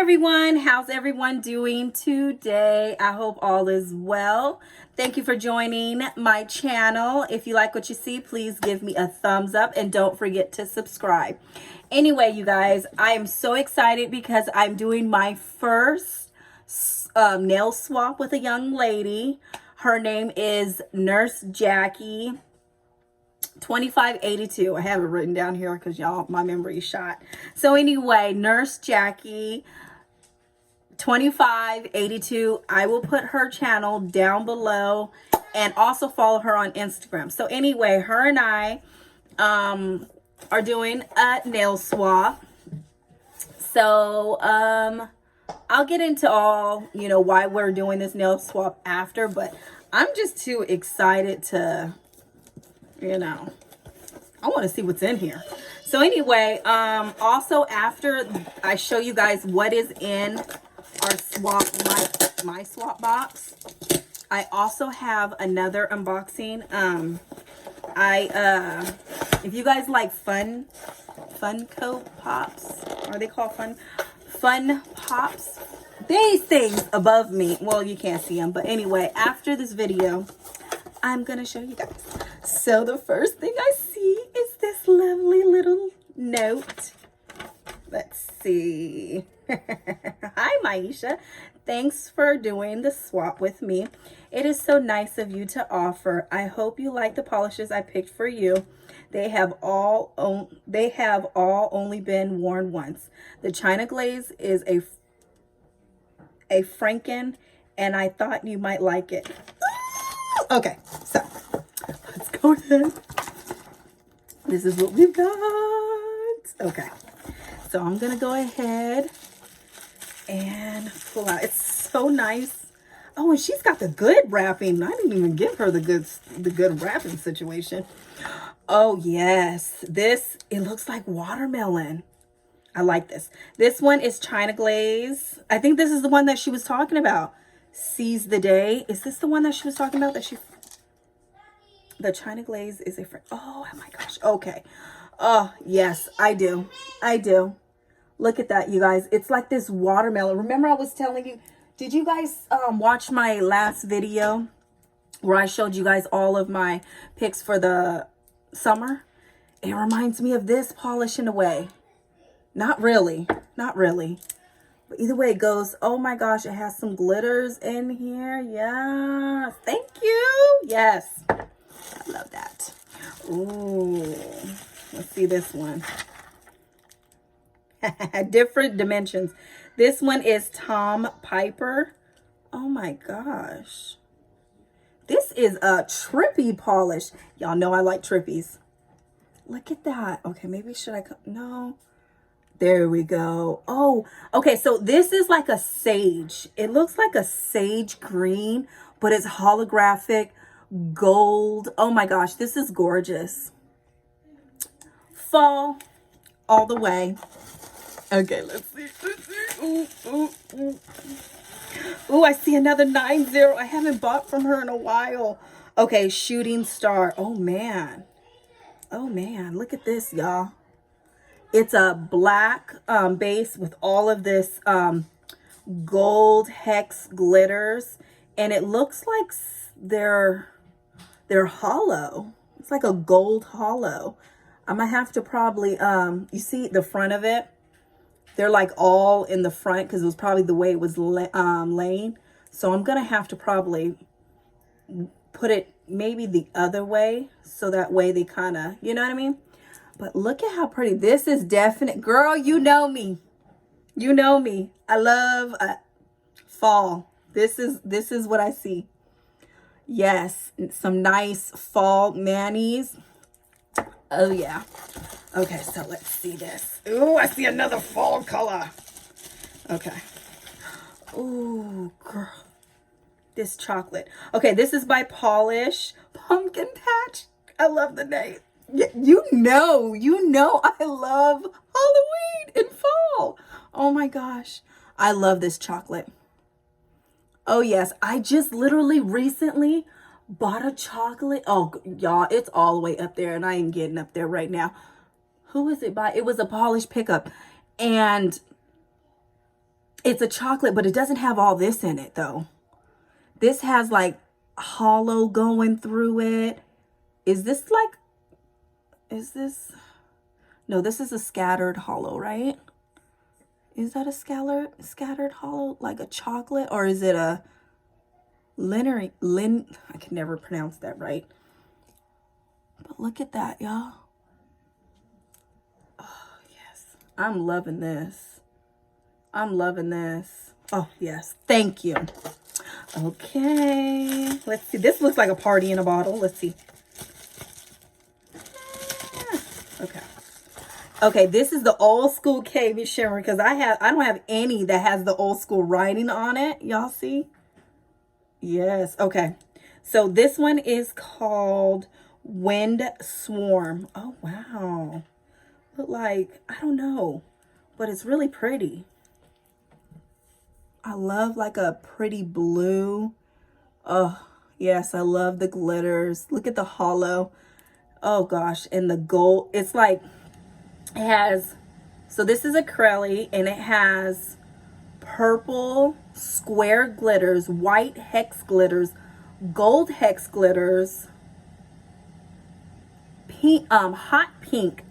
everyone, how's everyone doing today? I hope all is well. Thank you for joining my channel. If you like what you see, please give me a thumbs up and don't forget to subscribe. Anyway, you guys, I am so excited because I'm doing my first nail swap with a young lady. Her name is Nurse Jackie 2582. I have it written down here because y'all, my memory is shot. So anyway, Nurse Jackie 2582. I will put her channel down below and also follow her on Instagram. So anyway, her and I are doing a nail swap. So I'll get into all, why we're doing this nail swap after, but I'm just too excited to, I want to see what's in here. So anyway, also after I show you guys what is in our swap, my swap box, I also have another unboxing. If you guys like Funko Pops, are they called Fun Pops? These things above me. Well, you can't see them, but anyway, after this video, I'm gonna show you guys. So the first thing I see is this lovely little note. Let's see. Hi, Maisha. Thanks for doing the swap with me. It is so nice of you to offer. I hope you like the polishes I picked for you. They have all only been worn once. The China Glaze is a Franken, and I thought you might like it. Okay, so let's go ahead. This is what we've got. Okay, so I'm gonna go ahead and pull out. It's so nice. Oh, and she's got the good wrapping. I didn't even give her the good wrapping situation. Oh yes, it looks like watermelon. I like this. This one is China Glaze. I think this is the one that she was talking about. Seize the Day. Is this the one that she was talking about? The China Glaze is a friend. Oh my gosh. Okay. Oh yes, I do. Look at that, you guys. It's like this watermelon. Remember I was telling you, did you guys watch my last video where I showed you guys all of my picks for the summer? It reminds me of this polish in a way. Not really. But either way it goes. Oh my gosh, it has some glitters in here. Yeah. Thank you. Yes. I love that. Ooh. Let's see this one. Different dimensions. This one is Tom Piper. Oh my gosh. This is a trippy polish. Y'all know I like trippies. Look at that. Okay, maybe should I come? No. There we go. Oh, okay. So this is like a sage. It looks like a sage green, but it's holographic gold. Oh my gosh, this is gorgeous. Fall all the way. Okay, let's see. Ooh, I see another 90. I haven't bought from her in a while. Okay, Shooting Star. Oh man, look at this, y'all. It's a black base with all of this gold hex glitters, and it looks like they're hollow. It's like a gold hollow. I'm gonna have to probably you see the front of it, they're like all in the front because it was probably the way it was laying. So I'm gonna have to probably put it maybe the other way, so that way they kind of, you know what I mean? But look at how pretty. This is definite. Girl, you know me. I love fall. This is what I see. Yes, some nice fall manis. Oh yeah. Okay, so let's see this. Ooh, I see another fall color. Okay. Ooh, girl. This chocolate. Okay, this is by Polish Pumpkin Patch. I love the name. You know I love Halloween and fall. Oh my gosh. I love this chocolate. Oh yes, I just literally recently bought a chocolate. Oh y'all, it's all the way up there and I ain't getting up there right now. Who is it by? It was a Polish pickup, and It's a chocolate, but it doesn't have all this in it though. This has like hollow going through it. Is this, no, this is a scattered hollow, right? Is that a scattered hollow, like a chocolate, or is it a I can never pronounce that right. But look at that, y'all. Oh, yes. I'm loving this. I'm loving this. Oh, yes. Thank you. Okay. Let's see. This looks like a party in a bottle. Let's see. Okay. Okay, this is the old school KB shimmer because I don't have any that has the old school writing on it. Y'all see? Yes. Okay. So this one is called Wind Swarm. Oh, wow. Look like, I don't know, but it's really pretty. I love like a pretty blue. Oh, yes. I love the glitters. Look at the hollow. Oh, gosh. And the gold. It's like, it has, so this is acrylic and it has purple square glitters, white hex glitters, gold hex glitters, pink, hot pink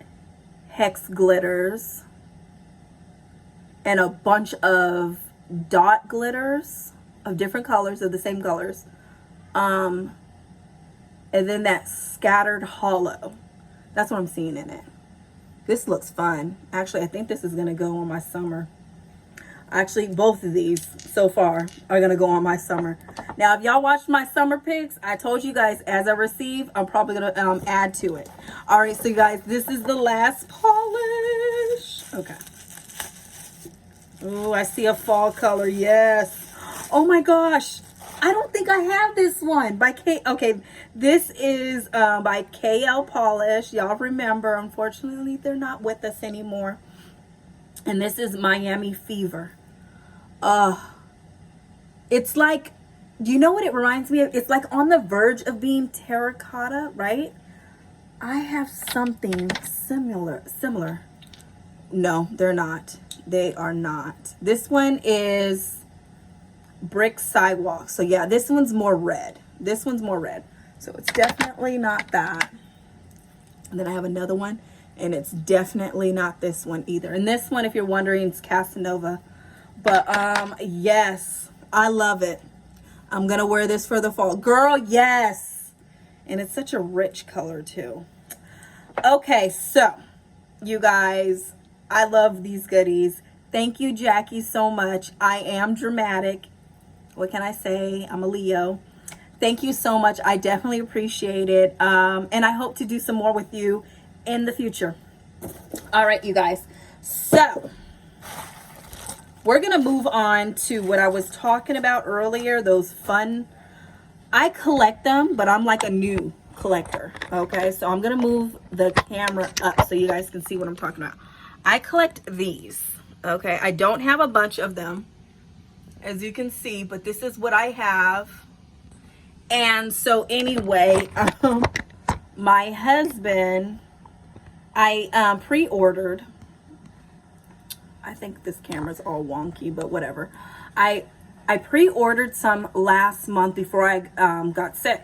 hex glitters, and a bunch of dot glitters of different colors, of the same colors. And then that scattered hollow. That's what I'm seeing in it. This looks fun. Actually, I think this is going to go on my summer. Actually, both of these so far are going to go on my summer. Now, if y'all watched my summer picks, I told you guys as I receive, I'm probably going to add to it. All right, so you guys, this is the last polish. Okay. Oh, I see a fall color. Yes. Oh my gosh. I don't think I have this one by K. Okay, this is by KL Polish. Y'all remember, unfortunately, they're not with us anymore. And this is Miami Fever. It's like, do you know what it reminds me of? It's like on the verge of being terracotta, right? I have something similar. No, they're not. They are not. This one is Brick Sidewalk. So yeah, this one's more red. This one's more red. So it's definitely not that. And then I have another one, and it's definitely not this one either. And this one, if you're wondering, it's Casanova. But yes, I love it. I'm gonna wear this for the fall. Girl, yes. And it's such a rich color too. Okay, so you guys, I love these goodies. Thank you, Jackie, so much. I am dramatic. What can I say? I'm a Leo. Thank you so much. I definitely appreciate it. And I hope to do some more with you in the future. All right, you guys. So we're going to move on to what I was talking about earlier. Those fun. I collect them, but I'm like a new collector. Okay, so I'm going to move the camera up so you guys can see what I'm talking about. I collect these. Okay, I don't have a bunch of them, as you can see, but this is what I have. And so anyway, my husband, I pre-ordered, I think this camera's all wonky, but whatever. I pre-ordered some last month before I got sick.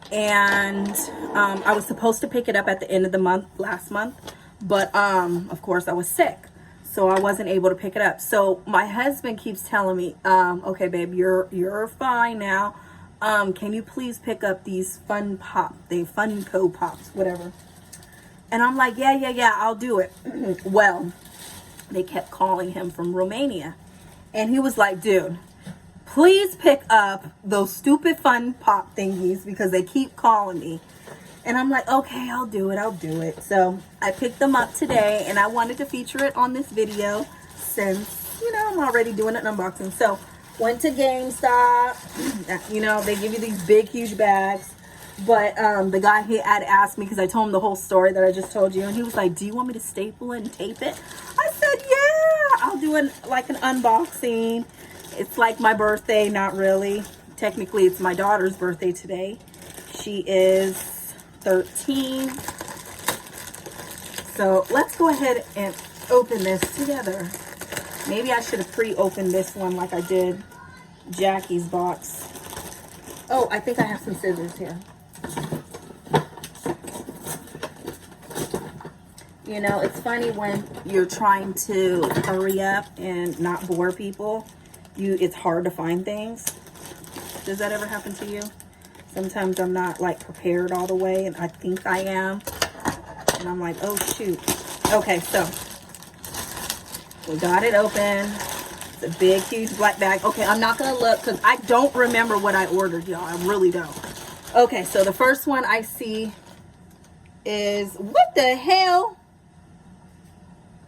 And I was supposed to pick it up at the end of the month, last month, but of course I was sick. So I wasn't able to pick it up. So my husband keeps telling me, okay, babe, you're fine now. Can you please pick up these Funko Pops, whatever. And I'm like, yeah, I'll do it. Well, they kept calling him from Romania. And he was like, dude, please pick up those stupid Fun Pop thingies because they keep calling me. And I'm like, okay, I'll do it. So I picked them up today, and I wanted to feature it on this video since, you know, I'm already doing an unboxing. So went to GameStop. You know, they give you these big, huge bags. But the guy, he had asked me, because I told him the whole story that I just told you, and he was like, do you want me to staple it and tape it? I said, yeah, I'll do like an unboxing. It's like my birthday, not really. Technically, it's my daughter's birthday today. She is 13. So let's go ahead and open this together. Maybe I should have pre-opened this one like I did Jackie's box. Oh, I think I have some scissors here. You know, it's funny when you're trying to hurry up and not bore people. It's hard to find things. Does that ever happen to you? Sometimes I'm not like prepared all the way and I think I am. And I'm like, oh shoot. Okay, so we got it open. It's a big, huge black bag. Okay, I'm not gonna look because I don't remember what I ordered, y'all. I really don't. Okay, so the first one I see is, what the hell?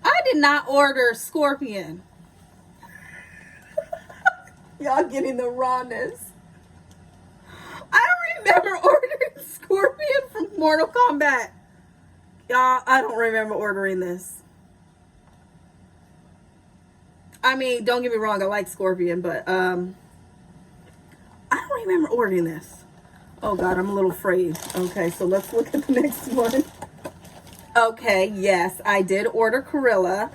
I did not order Scorpion. Y'all getting the rawness. I don't remember ordering Scorpion from Mortal Kombat. Y'all, I don't remember ordering this. I mean, don't get me wrong, I like Scorpion, but I don't remember ordering this. Oh God, I'm a little afraid. Okay, so let's look at the next one. Okay, yes, I did order Cruella.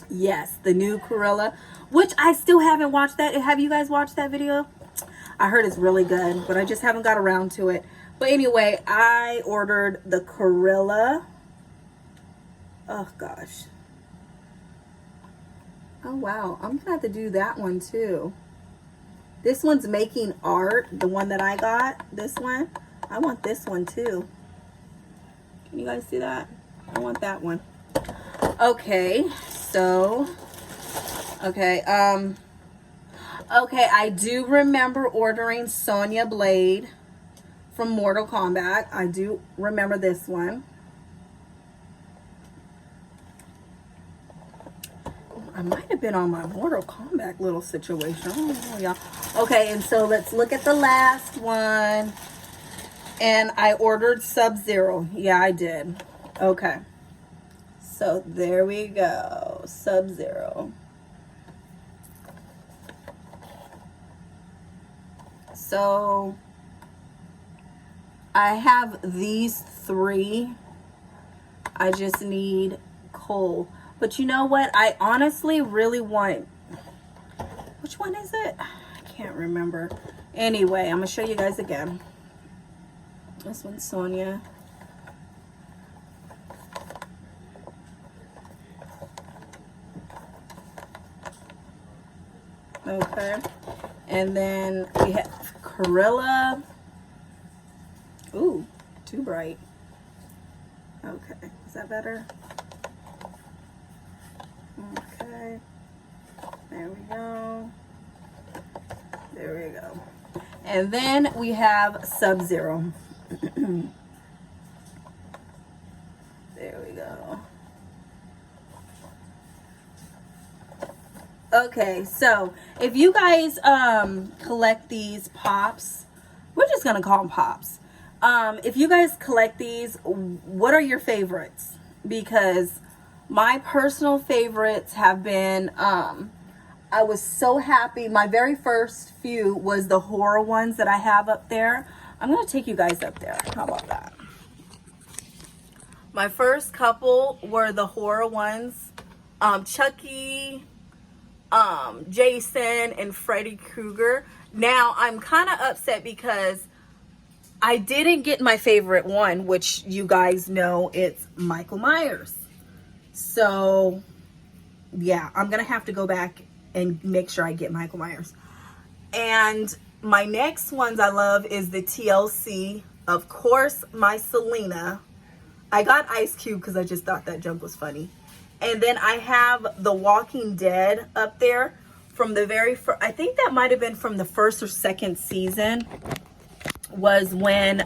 Yes, the new Cruella, which I still haven't watched that. Have you guys watched that video? I heard it's really good, but I just haven't got around to it. But anyway, I ordered the Cruella. Oh gosh. Oh wow, I'm gonna have to do that one too. This one's making art, the one that I got, this one. I want this one too. Can you guys see that? I want that one. Okay, so, okay, okay, I do remember ordering Sonya Blade from Mortal Kombat. I do remember this one. I might have been on my Mortal Kombat little situation. I don't know, y'all. Okay, and so let's look at the last one. And I ordered Sub-Zero. Yeah, I did. Okay. So there we go. Sub-Zero. So I have these three. I just need Cole. But you know what? I honestly really want... Which one is it? I can't remember. Anyway, I'm going to show you guys again. This one's Sonya. Okay. And then we have Cruella. Ooh, too bright. Okay. Is that better? Okay. There we go. There we go. And then we have Sub-Zero. There we go. Okay, so if you guys collect these pops, we're just gonna call them pops. If you guys collect these, what are your favorites? Because my personal favorites have been, I was so happy. My very first few was the horror ones that I have up there. I'm going to take you guys up there. How about that? My first couple were the horror ones. Chucky, Jason, and Freddy Krueger. Now, I'm kind of upset because I didn't get my favorite one, which you guys know it's Michael Myers. So, yeah, I'm going to have to go back and make sure I get Michael Myers. And my next ones I love is the TLC. Of course, my Selena. I got Ice Cube because I just thought that joke was funny. And then I have The Walking Dead up there from the very first. I think that might have been from the first or second season. Was when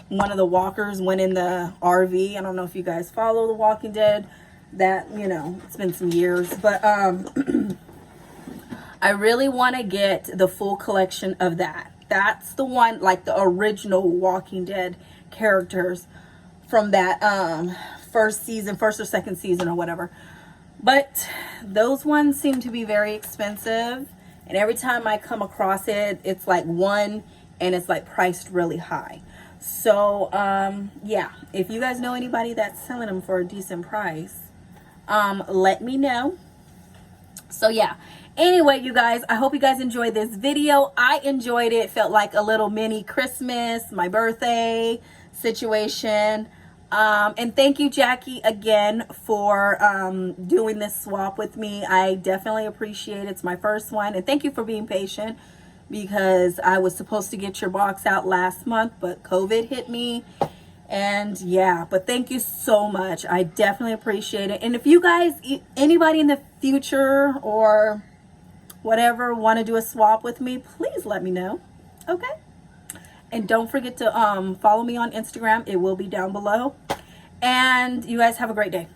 one of the walkers went in the RV. I don't know if you guys follow The Walking Dead. That, you know, it's been some years. But I really want to get the full collection of that. That's the one, like the original Walking Dead characters from that first season, first or second season or whatever. But those ones seem to be very expensive. And every time I come across it, it's like one and it's like priced really high. So, yeah, if you guys know anybody that's selling them for a decent price, let me know. So yeah, anyway, you guys, I hope you guys enjoyed this video. I enjoyed it. Felt like a little mini Christmas, my birthday situation. And thank you, Jackie, again for doing this swap with me. I definitely appreciate it. It's my first one. And thank you for being patient, because I was supposed to get your box out last month, but COVID hit me. And yeah, but thank you so much. I definitely appreciate it. And if you guys, anybody in the future or whatever, want to do a swap with me, please let me know. Okay? And don't forget to follow me on Instagram. It will be down below. And you guys have a great day.